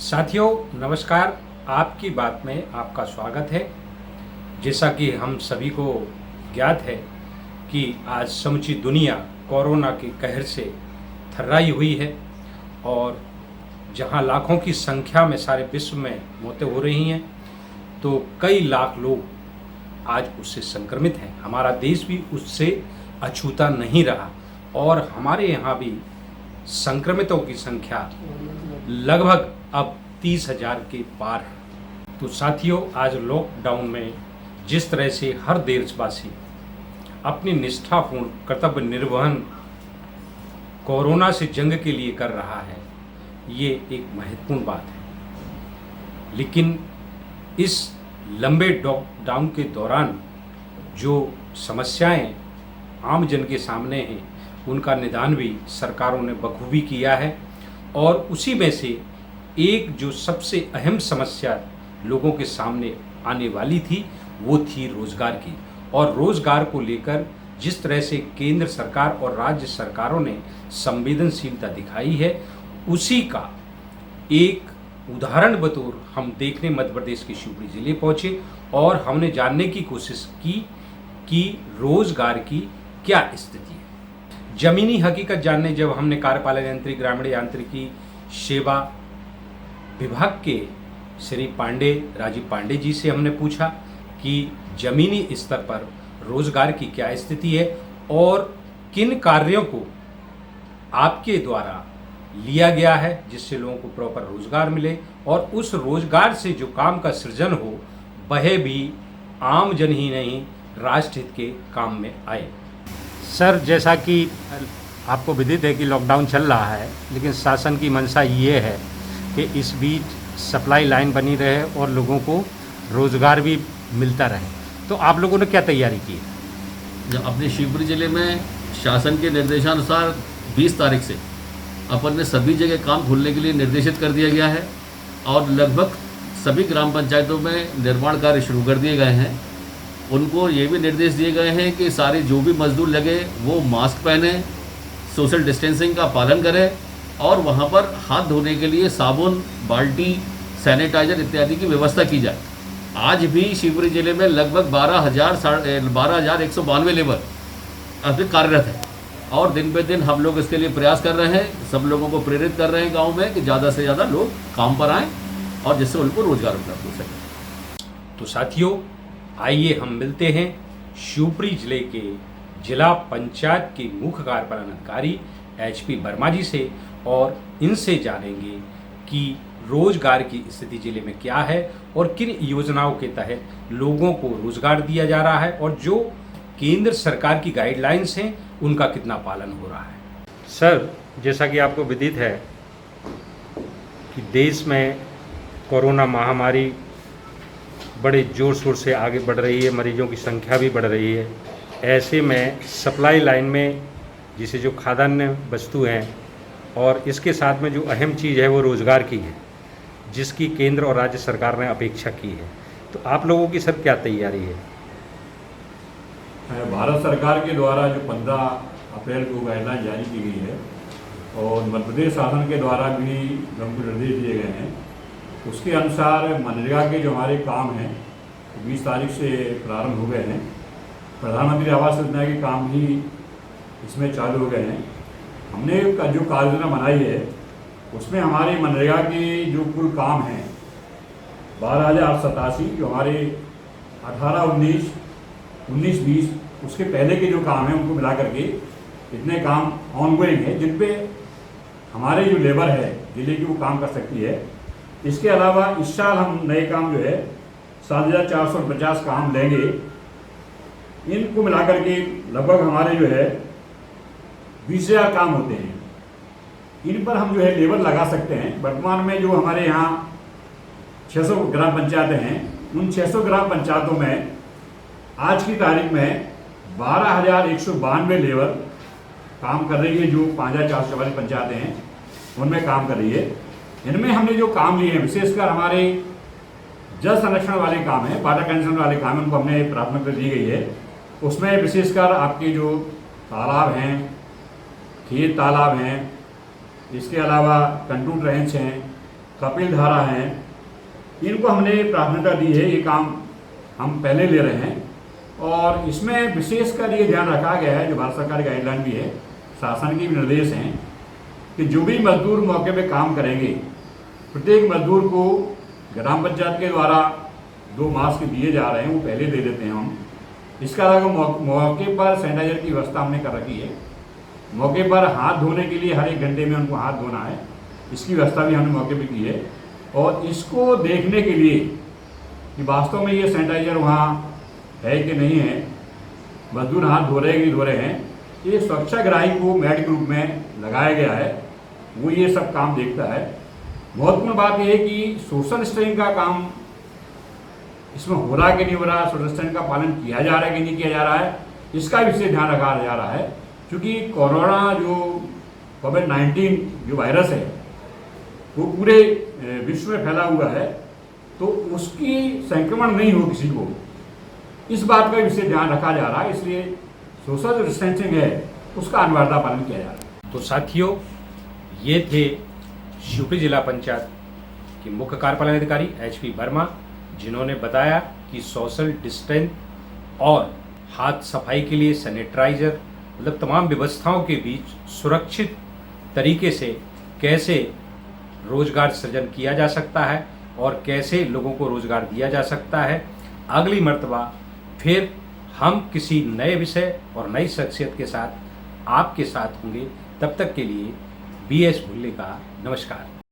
साथियों नमस्कार। आपकी बात में आपका स्वागत है। जैसा कि हम सभी को ज्ञात है कि आज समूची दुनिया कोरोना के कहर से थर्राई हुई है और जहां लाखों की संख्या में सारे विश्व में मौतें हो रही हैं, तो कई लाख लोग आज उससे संक्रमित हैं। हमारा देश भी उससे अछूता नहीं रहा और हमारे यहाँ भी संक्रमितों की संख्या लगभग अब 30,000 के पार है। तो साथियों, आज लॉकडाउन में जिस तरह से हर देशवासी अपनी निष्ठापूर्ण कर्तव्य निर्वहन कोरोना से जंग के लिए कर रहा है, ये एक महत्वपूर्ण बात है। लेकिन इस लंबे लॉकडाउन के दौरान जो समस्याएं आम जन के सामने हैं, उनका निदान भी सरकारों ने बखूबी किया है और उसी में से एक जो सबसे अहम समस्या लोगों के सामने आने वाली थी वो थी रोजगार की। और रोजगार को लेकर जिस तरह से केंद्र सरकार और राज्य सरकारों ने संवेदनशीलता दिखाई है, उसी का एक उदाहरण बतौर हम देखने मध्य प्रदेश के शिवपुरी जिले पहुंचे और हमने जानने की कोशिश की कि रोजगार की क्या स्थिति है। जमीनी हकीकत जानने जब हमने कार्यपालन यांत्रिक ग्रामीण यांत्रिकी सेवा विभाग के श्री राजीव पांडे जी से हमने पूछा कि जमीनी स्तर पर रोजगार की क्या स्थिति है और किन कार्यों को आपके द्वारा लिया गया है जिससे लोगों को प्रॉपर रोजगार मिले और उस रोजगार से जो काम का सृजन हो वह भी आम जन ही नहीं राष्ट्र हित के काम में आए। सर, जैसा कि आपको विदित है कि लॉकडाउन चल रहा है, लेकिन शासन की मंशा ये है कि इस बीच सप्लाई लाइन बनी रहे और लोगों को रोज़गार भी मिलता रहे। तो आप लोगों ने क्या तैयारी की है? जब अपने शिवपुरी जिले में शासन के निर्देशानुसार 20 तारीख से अपन ने सभी जगह काम खोलने के लिए निर्देशित कर दिया गया है और लगभग सभी ग्राम पंचायतों में निर्माण कार्य शुरू कर दिए गए हैं। उनको ये भी निर्देश दिए गए हैं कि सारे जो भी मजदूर लगे वो मास्क पहने, सोशल डिस्टेंसिंग का पालन करें और वहाँ पर हाथ धोने के लिए साबुन, बाल्टी, सैनिटाइजर इत्यादि की व्यवस्था की जाए। आज भी शिवपुरी जिले में लगभग 12,192 लेबर अभी कार्यरत है और दिन पे दिन हम लोग इसके लिए प्रयास कर रहे हैं। सब लोगों को प्रेरित कर रहे हैं गांव में कि ज़्यादा से ज़्यादा लोग काम पर आएँ और जिससे उनको रोजगार उपलब्ध हो सके। तो साथियों, आइए हम मिलते हैं शिवपुरी जिले के जिला पंचायत के मुख्य कार्यपालन अधिकारी HP वर्मा जी से और इनसे जानेंगे कि रोजगार की स्थिति जिले में क्या है और किन योजनाओं के तहत लोगों को रोजगार दिया जा रहा है और जो केंद्र सरकार की गाइडलाइंस हैं उनका कितना पालन हो रहा है। सर, जैसा कि आपको विदित है कि देश में कोरोना महामारी बड़े जोर शोर से आगे बढ़ रही है, मरीजों की संख्या भी बढ़ रही है। ऐसे में सप्लाई लाइन में जिसे जो खाद्यान्न वस्तु हैं और इसके साथ में जो अहम चीज़ है वो रोज़गार की है, जिसकी केंद्र और राज्य सरकार ने अपेक्षा की है। तो आप लोगों की सर क्या तैयारी है? भारत सरकार के द्वारा जो 15 अप्रैल को गाइडलाइन जारी की गई है और मध्य प्रदेश शासन के द्वारा भी हमको निर्देश दिए गए हैं, उसके अनुसार मनरेगा के जो हमारे काम हैं 20 तारीख से प्रारंभ हो गए हैं। प्रधानमंत्री आवास योजना के काम भी इसमें चालू हो गए हैं। हमने जो कार्य योजना बनाई है उसमें हमारे मनरेगा के जो कुल काम हैं 12,887, जो हमारे 18-19, 19-20 उसके पहले के जो काम हैं उनको मिला करके इतने काम ऑनगोइंग है जिन पे हमारे जो लेबर है जिले की वो काम कर सकती है। इसके अलावा इस साल हम नए काम जो है 7,450 काम लेंगे। इनको मिलाकर के लगभग हमारे जो है 20,000 काम होते हैं। इन पर हम जो है लेबर लगा सकते हैं। वर्तमान में जो हमारे यहाँ 600 ग्राम पंचायतें हैं, उन 600 ग्राम पंचायतों में आज की तारीख में 12,192 लेबर काम कर रही है। जो 5,444 पंचायतें हैं उनमें काम कर रही है। इनमें हमने जो काम लिए हैं विशेषकर हमारे जल संरक्षण वाले काम हैं, वाटर कंजर्वेशन वाले काम हैं, उनको हमने प्राथमिकता दी गई है। उसमें विशेषकर आपके जो तालाब हैं, खेत तालाब हैं, इसके अलावा कंटूर रेंच हैं, कपिल धारा हैं, इनको हमने प्राथमिकता दी है। ये काम हम पहले ले रहे हैं और इसमें विशेषकर ये ध्यान रखा गया है, जो भारत सरकार की गाइडलाइन भी है, शासन के भी निर्देश हैं कि जो भी मजदूर मौके पे काम करेंगे, प्रत्येक मजदूर को ग्राम पंचायत के द्वारा 2 मास्क दिए जा रहे हैं, वो पहले दे देते हैं हम। इसका अलावा मौके पर सैनिटाइजर की व्यवस्था हमने कर रखी है। मौके पर हाथ धोने के लिए हर 1 घंटे में उनको हाथ धोना है, इसकी व्यवस्था भी हमने मौके पे की है। और इसको देखने के लिए कि वास्तव में ये सैनिटाइजर वहाँ है कि नहीं है, मजदूर हाथ धो रहे हैं कि धो रहे हैं, ये स्वच्छाग्राही को मैट के रूप में लगाया गया है, वो ये सब काम देखता है। महत्वपूर्ण बात यह है कि सोशल डिस्टेंसिंग का काम इसमें हो रहा है कि नहीं हो रहा, सोशल डिस्टेंसिंग का पालन किया जा रहा है कि नहीं किया जा रहा है, इसका विशेष ध्यान रखा जा रहा है। क्योंकि कोरोना जो कोविड-19 जो वायरस है वो पूरे विश्व में फैला हुआ है, तो उसकी संक्रमण नहीं हो किसी को, इस बात का विशेष ध्यान रखा जा रहा है। इसलिए सोशल डिस्टेंसिंग है उसका अनिवार्यता पालन किया जा रहा है। तो साथियों, ये थे शिवपुरी जिला पंचायत के मुख्य कार्यपालन अधिकारी HP वर्मा, जिन्होंने बताया कि सोशल डिस्टेंस और हाथ सफाई के लिए सैनिटाइजर, मतलब तमाम व्यवस्थाओं के बीच सुरक्षित तरीके से कैसे रोजगार सृजन किया जा सकता है और कैसे लोगों को रोजगार दिया जा सकता है। अगली मर्तबा फिर हम किसी नए विषय और नई शख्सियत के साथ आपके साथ होंगे। तब तक के लिए BS भुल्ले का नमस्कार।